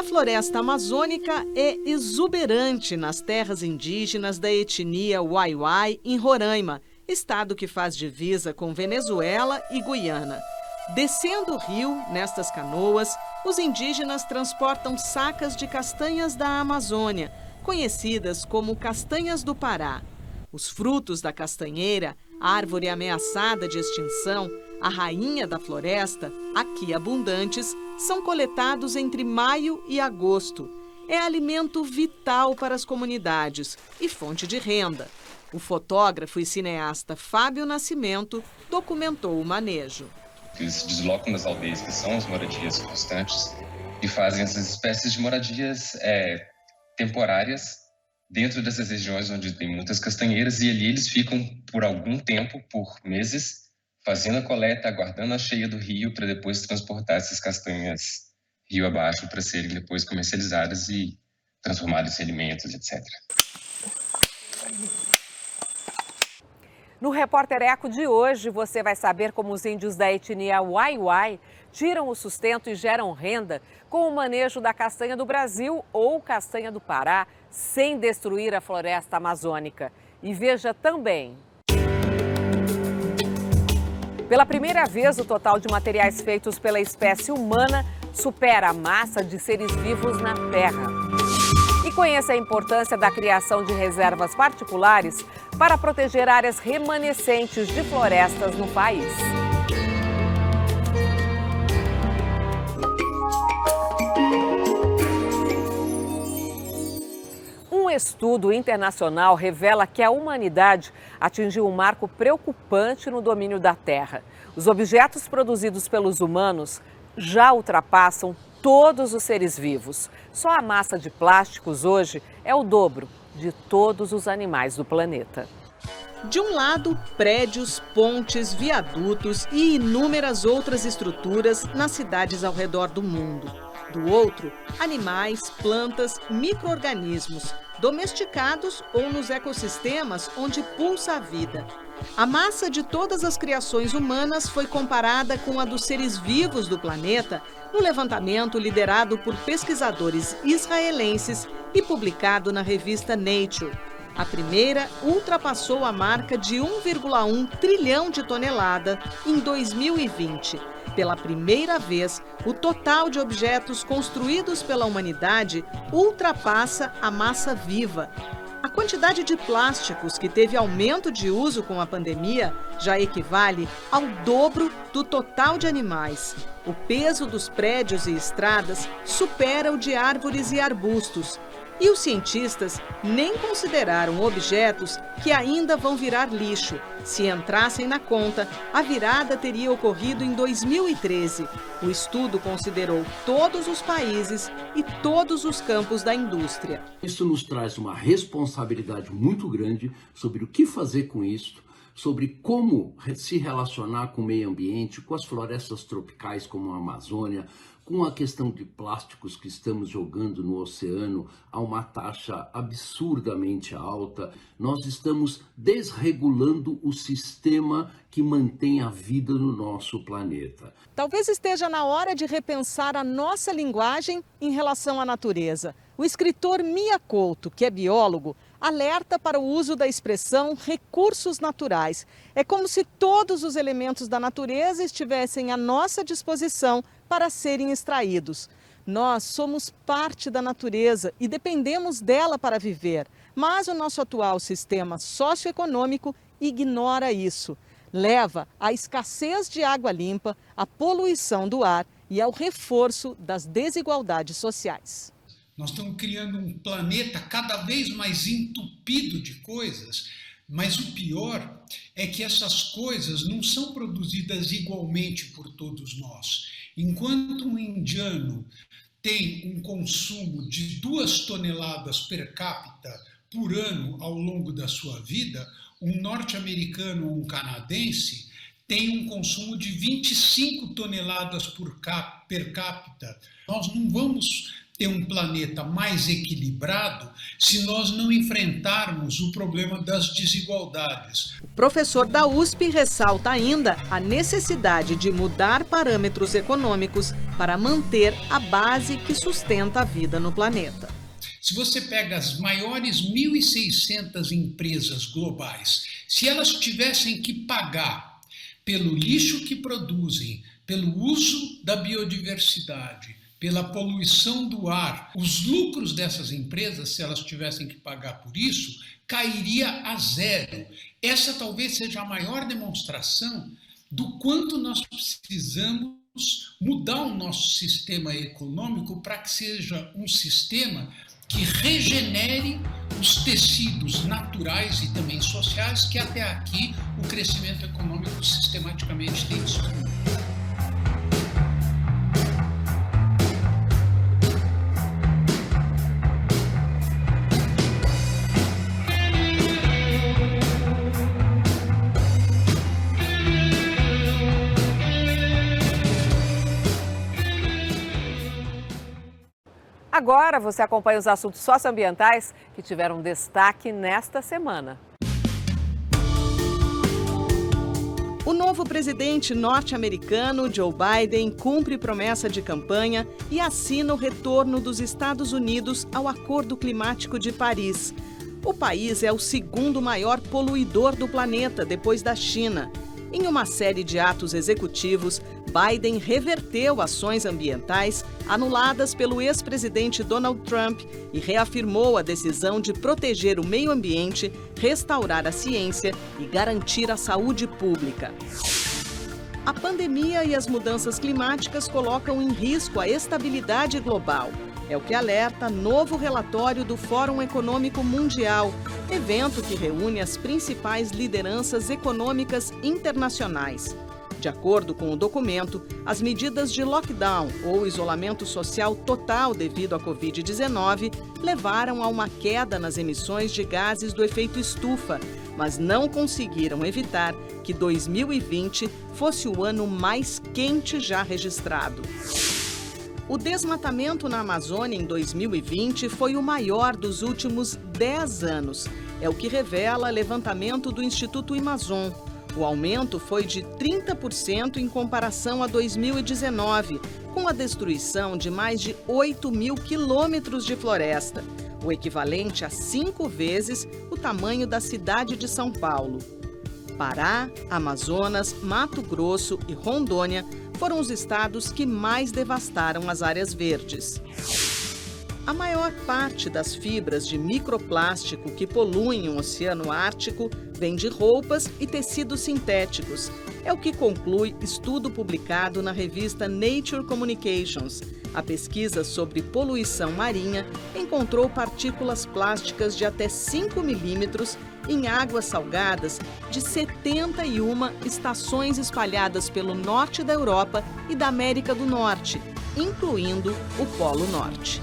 floresta amazônica é exuberante nas terras indígenas da etnia Waiwai, em Roraima, estado que faz divisa com Venezuela e Guiana. Descendo o rio, nestas canoas, os indígenas transportam sacas de castanhas da Amazônia, conhecidas como castanhas do Pará. Os frutos da castanheira, árvore ameaçada de extinção, a rainha da floresta, aqui abundantes, são coletados entre maio e agosto. É alimento vital para as comunidades e fonte de renda. O fotógrafo e cineasta Fábio Nascimento documentou o manejo. Eles se deslocam das aldeias, que são as moradias constantes, e fazem essas espécies de moradias temporárias dentro dessas regiões onde tem muitas castanheiras, e ali eles ficam por algum tempo, por meses, fazendo a coleta, aguardando a cheia do rio para depois transportar essas castanhas rio abaixo para serem depois comercializadas e transformadas em alimentos, etc. No Repórter Eco de hoje, você vai saber como os índios da etnia Waiwai tiram o sustento e geram renda com o manejo da castanha do Brasil ou castanha do Pará, sem destruir a floresta amazônica. E veja também. Pela primeira vez, o total de materiais feitos pela espécie humana supera a massa de seres vivos na Terra. E conheça a importância da criação de reservas particulares para proteger áreas remanescentes de florestas no país. Um estudo internacional revela que a humanidade atingiu um marco preocupante no domínio da Terra. Os objetos produzidos pelos humanos já ultrapassam todos os seres vivos. Só a massa de plásticos hoje é o dobro de todos os animais do planeta. De um lado, prédios, pontes, viadutos e inúmeras outras estruturas nas cidades ao redor do mundo. Do outro, animais, plantas, micro-organismos, domesticados ou nos ecossistemas onde pulsa a vida. A massa de todas as criações humanas foi comparada com a dos seres vivos do planeta no levantamento liderado por pesquisadores israelenses e publicado na revista Nature. A primeira ultrapassou a marca de 1,1 trilhão de tonelada em 2020. Pela primeira vez, o total de objetos construídos pela humanidade ultrapassa a massa viva. A quantidade de plásticos que teve aumento de uso com a pandemia já equivale ao dobro do total de animais. O peso dos prédios e estradas supera o de árvores e arbustos. E os cientistas nem consideraram objetos que ainda vão virar lixo. Se entrassem na conta, a virada teria ocorrido em 2013. O estudo considerou todos os países e todos os campos da indústria. Isso nos traz uma responsabilidade muito grande sobre o que fazer com isso, sobre como se relacionar com o meio ambiente, com as florestas tropicais como a Amazônia, com a questão de plásticos que estamos jogando no oceano a uma taxa absurdamente alta. Nós estamos desregulando o sistema que mantém a vida no nosso planeta. Talvez esteja na hora de repensar a nossa linguagem em relação à natureza. O escritor Mia Couto, que é biólogo, alerta para o uso da expressão recursos naturais. É como se todos os elementos da natureza estivessem à nossa disposição para serem extraídos. Nós somos parte da natureza e dependemos dela para viver, mas o nosso atual sistema socioeconômico ignora isso. Leva à escassez de água limpa, à poluição do ar e ao reforço das desigualdades sociais. Nós estamos criando um planeta cada vez mais entupido de coisas, mas o pior é que essas coisas não são produzidas igualmente por todos nós. Enquanto um indiano tem um consumo de 2 toneladas per capita por ano ao longo da sua vida, um norte-americano ou um canadense tem um consumo de 25 toneladas per capita. Nós não vamos ter um planeta mais equilibrado se nós não enfrentarmos o problema das desigualdades. O professor da USP ressalta ainda a necessidade de mudar parâmetros econômicos para manter a base que sustenta a vida no planeta. Se você pega as maiores 1.600 empresas globais, se elas tivessem que pagar pelo lixo que produzem, pelo uso da biodiversidade, pela poluição do ar, os lucros dessas empresas, se elas tivessem que pagar por isso, cairia a zero. Essa talvez seja a maior demonstração do quanto nós precisamos mudar o nosso sistema econômico para que seja um sistema que regenere os tecidos naturais e também sociais que até aqui o crescimento econômico sistematicamente tem destruído. Agora você acompanha os assuntos socioambientais que tiveram destaque nesta semana. O novo presidente norte-americano, Joe Biden, cumpre promessa de campanha e assina o retorno dos Estados Unidos ao Acordo Climático de Paris. O país é o segundo maior poluidor do planeta, depois da China. Em uma série de atos executivos, Biden reverteu ações ambientais anuladas pelo ex-presidente Donald Trump e reafirmou a decisão de proteger o meio ambiente, restaurar a ciência e garantir a saúde pública. A pandemia e as mudanças climáticas colocam em risco a estabilidade global. É o que alerta novo relatório do Fórum Econômico Mundial, evento que reúne as principais lideranças econômicas internacionais. De acordo com o documento, as medidas de lockdown ou isolamento social total devido à Covid-19 levaram a uma queda nas emissões de gases do efeito estufa, mas não conseguiram evitar que 2020 fosse o ano mais quente já registrado. O desmatamento na Amazônia em 2020 foi o maior dos últimos 10 anos. É o que revela levantamento do Instituto Amazon. O aumento foi de 30% em comparação a 2019, com a destruição de mais de 8.000 quilômetros de floresta, o equivalente a 5 vezes o tamanho da cidade de São Paulo. Pará, Amazonas, Mato Grosso e Rondônia foram os estados que mais devastaram as áreas verdes. A maior parte das fibras de microplástico que poluem o Oceano Ártico vem de roupas e tecidos sintéticos. É o que conclui estudo publicado na revista Nature Communications. A pesquisa sobre poluição marinha encontrou partículas plásticas de até 5 milímetros em águas salgadas de 71 estações espalhadas pelo norte da Europa e da América do Norte, incluindo o Polo Norte.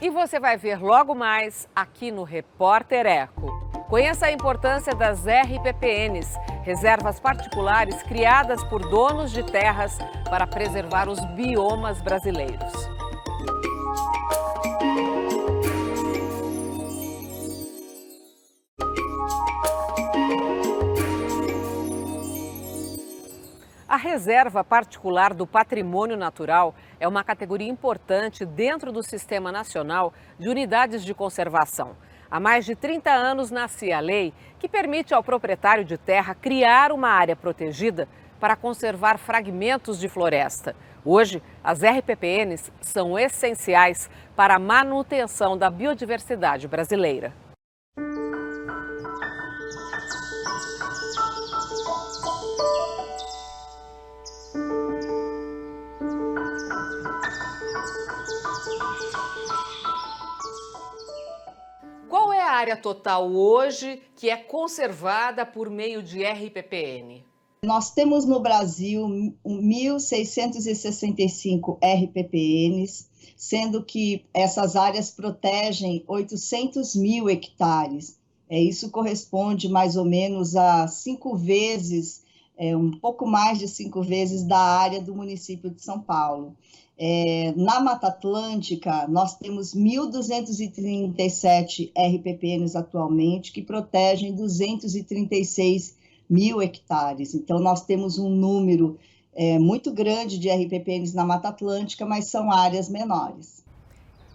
E você vai ver logo mais aqui no Repórter Eco. Conheça a importância das RPPNs, reservas particulares criadas por donos de terras para preservar os biomas brasileiros. A Reserva Particular do Patrimônio Natural é uma categoria importante dentro do Sistema Nacional de Unidades de Conservação. Há mais de 30 anos nascia a lei que permite ao proprietário de terra criar uma área protegida para conservar fragmentos de floresta. Hoje, as RPPNs são essenciais para a manutenção da biodiversidade brasileira. Qual é a área total hoje que é conservada por meio de RPPN? Nós temos no Brasil 1.665 RPPNs, sendo que essas áreas protegem 800.000 hectares. Isso corresponde mais ou menos a 5 vezes, um pouco mais de 5 vezes da área do município de São Paulo. Na Mata Atlântica, nós temos 1.237 RPPNs atualmente, que protegem 236 mil hectares. Então, nós temos um número muito grande de RPPNs na Mata Atlântica, mas são áreas menores.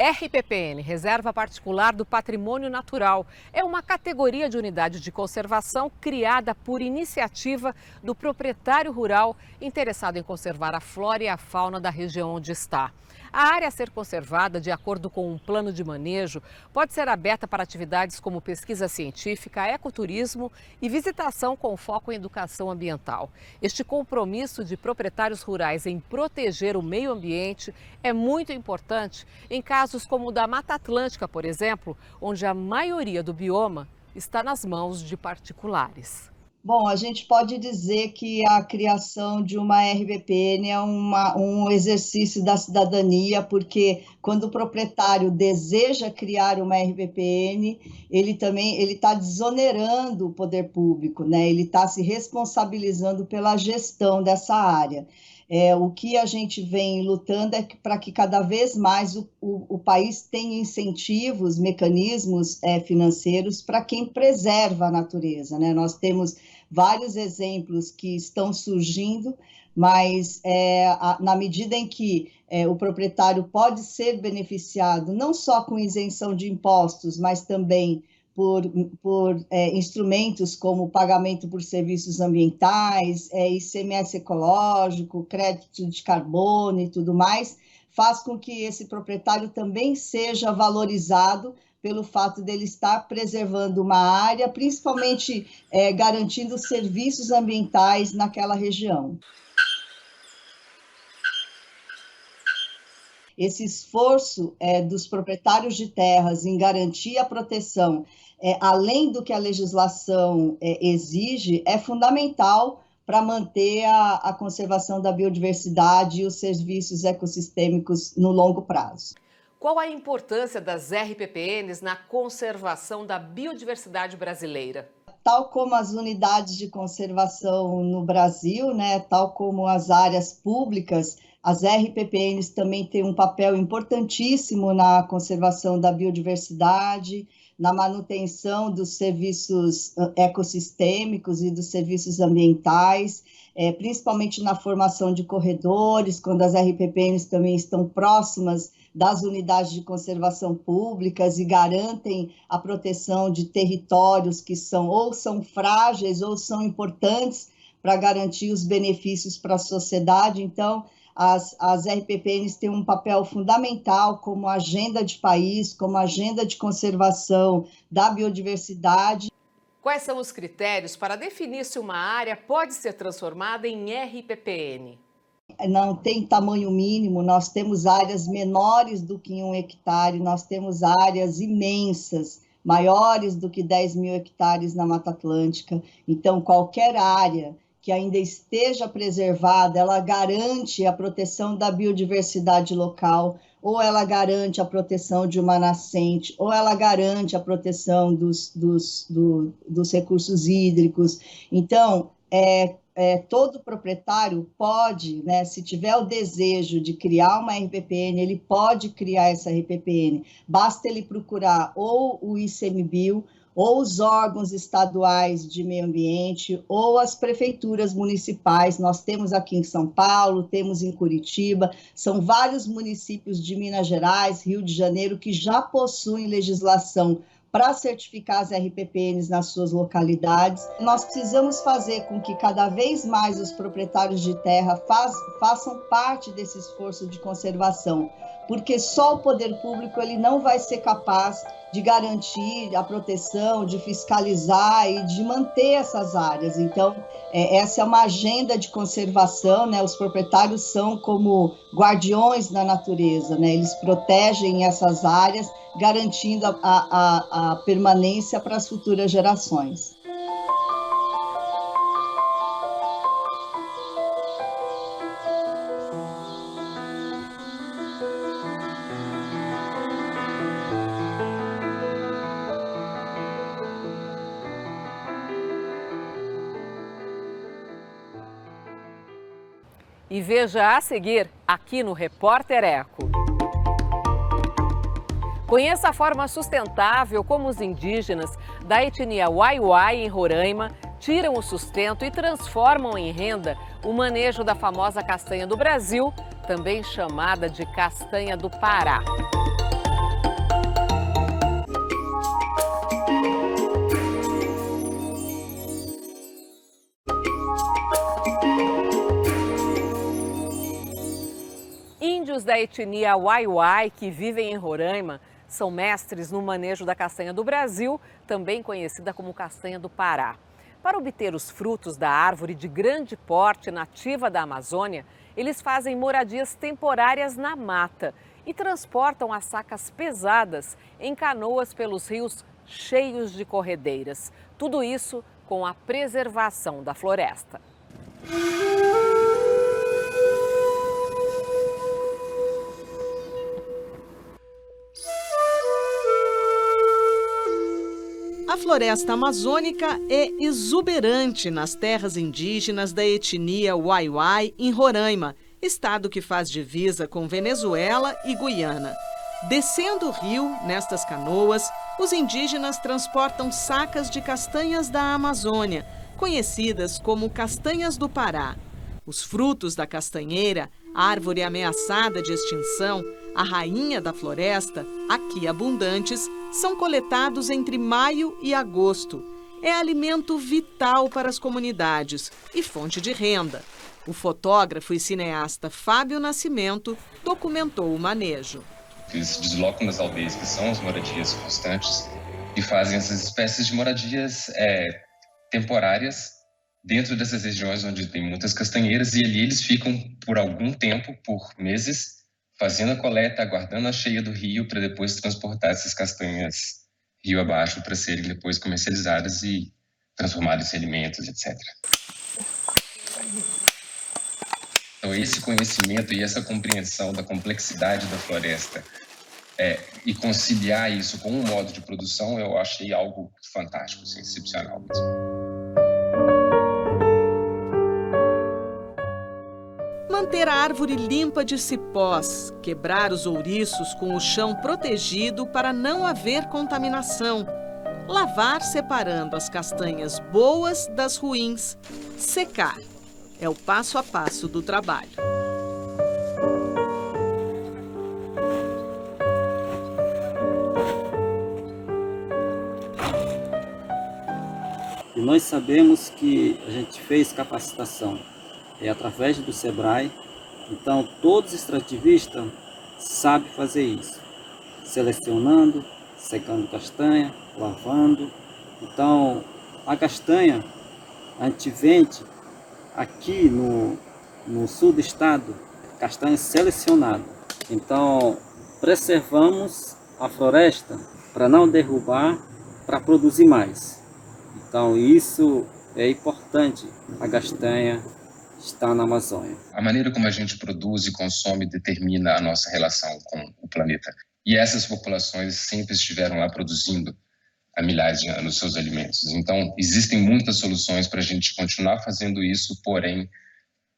RPPN, Reserva Particular do Patrimônio Natural, é uma categoria de unidade de conservação criada por iniciativa do proprietário rural interessado em conservar a flora e a fauna da região onde está. A área a ser conservada, de acordo com um plano de manejo, pode ser aberta para atividades como pesquisa científica, ecoturismo e visitação com foco em educação ambiental. Este compromisso de proprietários rurais em proteger o meio ambiente é muito importante em casos como o da Mata Atlântica, por exemplo, onde a maioria do bioma está nas mãos de particulares. Bom, a gente pode dizer que a criação de uma RPPN é um exercício da cidadania, porque quando o proprietário deseja criar uma RPPN, ele está desonerando o poder público, né? Ele está se responsabilizando pela gestão dessa área. O que a gente vem lutando é para que cada vez mais o país tenha incentivos, mecanismos financeiros para quem preserva a natureza, né? Nós temos vários exemplos que estão surgindo, mas na medida em que o proprietário pode ser beneficiado não só com isenção de impostos, mas também por instrumentos como pagamento por serviços ambientais, ICMS ecológico, crédito de carbono e tudo mais, faz com que esse proprietário também seja valorizado pelo fato dele estar preservando uma área, principalmente garantindo serviços ambientais naquela região. Esse esforço dos proprietários de terras em garantir a proteção, além do que a legislação exige, é fundamental para manter a conservação da biodiversidade e os serviços ecossistêmicos no longo prazo. Qual a importância das RPPNs na conservação da biodiversidade brasileira? Tal como as unidades de conservação no Brasil, né, tal como as áreas públicas, as RPPNs também têm um papel importantíssimo na conservação da biodiversidade, na manutenção dos serviços ecossistêmicos e dos serviços ambientais, principalmente na formação de corredores, quando as RPPNs também estão próximas das unidades de conservação públicas e garantem a proteção de territórios que são frágeis ou são importantes para garantir os benefícios para a sociedade. Então, as RPPNs têm um papel fundamental como agenda de país, como agenda de conservação da biodiversidade. Quais são os critérios para definir se uma área pode ser transformada em RPPN? Não tem tamanho mínimo, nós temos áreas menores do que 1 hectare, nós temos áreas imensas, maiores do que 10 mil hectares na Mata Atlântica. Então, qualquer área que ainda esteja preservada, ela garante a proteção da biodiversidade local, ou ela garante a proteção de uma nascente, ou ela garante a proteção dos recursos hídricos. Então, todo proprietário pode, né, se tiver o desejo de criar uma RPPN, ele pode criar essa RPPN. Basta ele procurar ou o ICMBio, ou os órgãos estaduais de meio ambiente, ou as prefeituras municipais. Nós temos aqui em São Paulo, temos em Curitiba, são vários municípios de Minas Gerais, Rio de Janeiro, que já possuem legislação para certificar as RPPNs nas suas localidades. Nós precisamos fazer com que cada vez mais os proprietários de terra façam parte desse esforço de conservação, porque só o poder público ele não vai ser capaz de garantir a proteção, de fiscalizar e de manter essas áreas. Então, essa é uma agenda de conservação, né? Os proprietários são como guardiões da natureza, né? Eles protegem essas áreas, garantindo a permanência para as futuras gerações. E veja a seguir aqui no Repórter Eco. Conheça a forma sustentável como os indígenas da etnia Wai-Wai em Roraima tiram o sustento e transformam em renda o manejo da famosa castanha do Brasil, também chamada de castanha do Pará. Índios da etnia Wai-Wai que vivem em Roraima são mestres no manejo da castanha do Brasil, também conhecida como castanha do Pará. Para obter os frutos da árvore de grande porte nativa da Amazônia, eles fazem moradias temporárias na mata e transportam as sacas pesadas em canoas pelos rios cheios de corredeiras. Tudo isso com a preservação da floresta. A floresta amazônica é exuberante nas terras indígenas da etnia Wai-Wai em Roraima, estado que faz divisa com Venezuela e Guiana. Descendo o rio, nestas canoas, os indígenas transportam sacas de castanhas da Amazônia, conhecidas como castanhas do Pará. Os frutos da castanheira, árvore ameaçada de extinção, a rainha da floresta, aqui abundantes, são coletados entre maio e agosto. É alimento vital para as comunidades e fonte de renda. O fotógrafo e cineasta Fábio Nascimento documentou o manejo. Eles se deslocam das aldeias que são as moradias constantes e fazem essas espécies de moradias temporárias dentro dessas regiões onde tem muitas castanheiras, e ali eles ficam por algum tempo, por meses, fazendo a coleta, aguardando a cheia do rio para depois transportar essas castanhas rio abaixo para serem depois comercializadas e transformadas em alimentos, etc. Então, esse conhecimento e essa compreensão da complexidade da floresta e conciliar isso com um modo de produção, eu achei algo fantástico, excepcional mesmo. Manter a árvore limpa de cipós, quebrar os ouriços com o chão protegido para não haver contaminação, lavar separando as castanhas boas das ruins, secar. É o passo a passo do trabalho. E nós sabemos que a gente fez capacitação através do Sebrae, então todos os extrativistas sabem fazer isso, selecionando, secando castanha, lavando. Então a castanha a gente vende aqui no sul do estado, castanha selecionada. Então preservamos a floresta para não derrubar, para produzir mais. Então isso é importante, a castanha está na Amazônia. A maneira como a gente produz e consome determina a nossa relação com o planeta. E essas populações sempre estiveram lá produzindo há milhares de anos seus alimentos. Então, existem muitas soluções para a gente continuar fazendo isso, porém,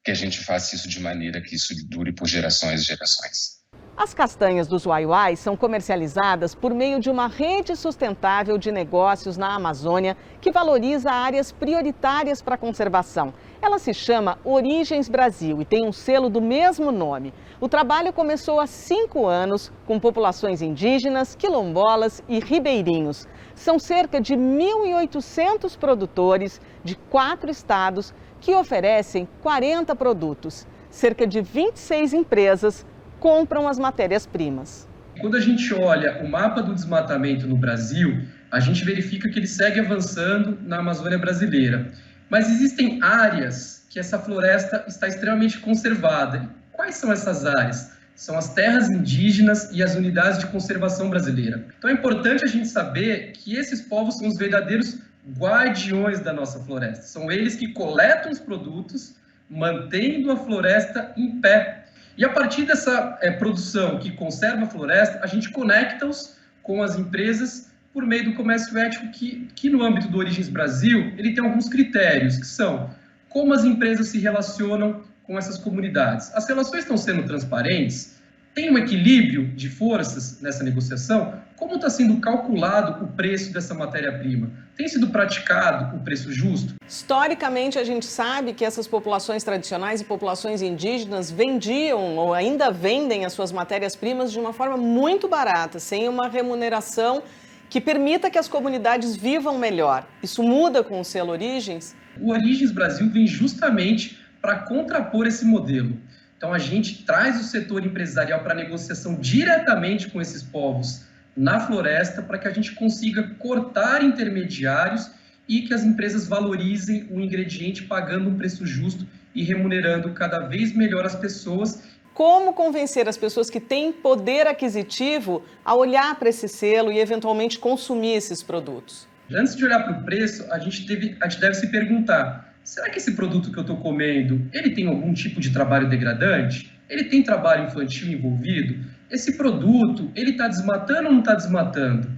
que a gente faça isso de maneira que isso dure por gerações e gerações. As castanhas dos Wai-Wai são comercializadas por meio de uma rede sustentável de negócios na Amazônia que valoriza áreas prioritárias para a conservação. Ela se chama Origens Brasil e tem um selo do mesmo nome. O trabalho começou há 5 anos com populações indígenas, quilombolas e ribeirinhos. São cerca de 1.800 produtores de 4 estados que oferecem 40 produtos. Cerca de 26 empresas compram as matérias-primas. Quando a gente olha o mapa do desmatamento no Brasil, a gente verifica que ele segue avançando na Amazônia brasileira. Mas existem áreas que essa floresta está extremamente conservada. Quais são essas áreas? São as terras indígenas e as unidades de conservação brasileira. Então é importante a gente saber que esses povos são os verdadeiros guardiões da nossa floresta. São eles que coletam os produtos, mantendo a floresta em pé. E a partir dessa produção que conserva a floresta, a gente conecta-os com as empresas por meio do comércio ético que no âmbito do Origens Brasil, ele tem alguns critérios, que são como as empresas se relacionam com essas comunidades? As relações estão sendo transparentes? Tem um equilíbrio de forças nessa negociação? Como está sendo calculado o preço dessa matéria-prima? Tem sido praticado o preço justo? Historicamente, a gente sabe que essas populações tradicionais e populações indígenas vendiam ou ainda vendem as suas matérias-primas de uma forma muito barata, sem uma remuneração que permita que as comunidades vivam melhor. Isso muda com o selo Origens? O Origens Brasil vem justamente para contrapor esse modelo. Então, a gente traz o setor empresarial para negociação diretamente com esses povos na floresta, para que a gente consiga cortar intermediários e que as empresas valorizem o ingrediente pagando um preço justo e remunerando cada vez melhor as pessoas. Como convencer as pessoas que têm poder aquisitivo a olhar para esse selo e eventualmente consumir esses produtos? Antes de olhar para o preço, a gente deve se perguntar: será que esse produto que eu estou comendo, ele tem algum tipo de trabalho degradante? Ele tem trabalho infantil envolvido? Esse produto, ele está desmatando ou não está desmatando?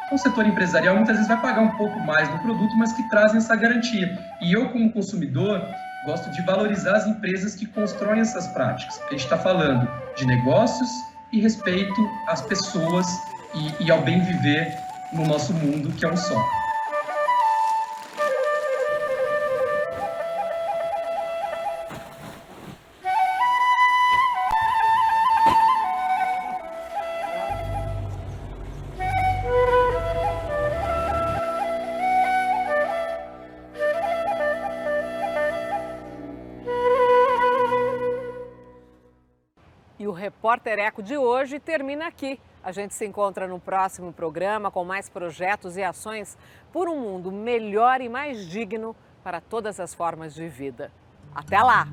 Então, o setor empresarial muitas vezes vai pagar um pouco mais no produto, mas que trazem essa garantia. E eu, como consumidor, gosto de valorizar as empresas que constroem essas práticas. Porque a gente está falando de negócios e respeito às pessoas e ao bem viver no nosso mundo, que é um só. E o Repórter Eco de hoje termina aqui. A gente se encontra no próximo programa com mais projetos e ações por um mundo melhor e mais digno para todas as formas de vida. Até lá!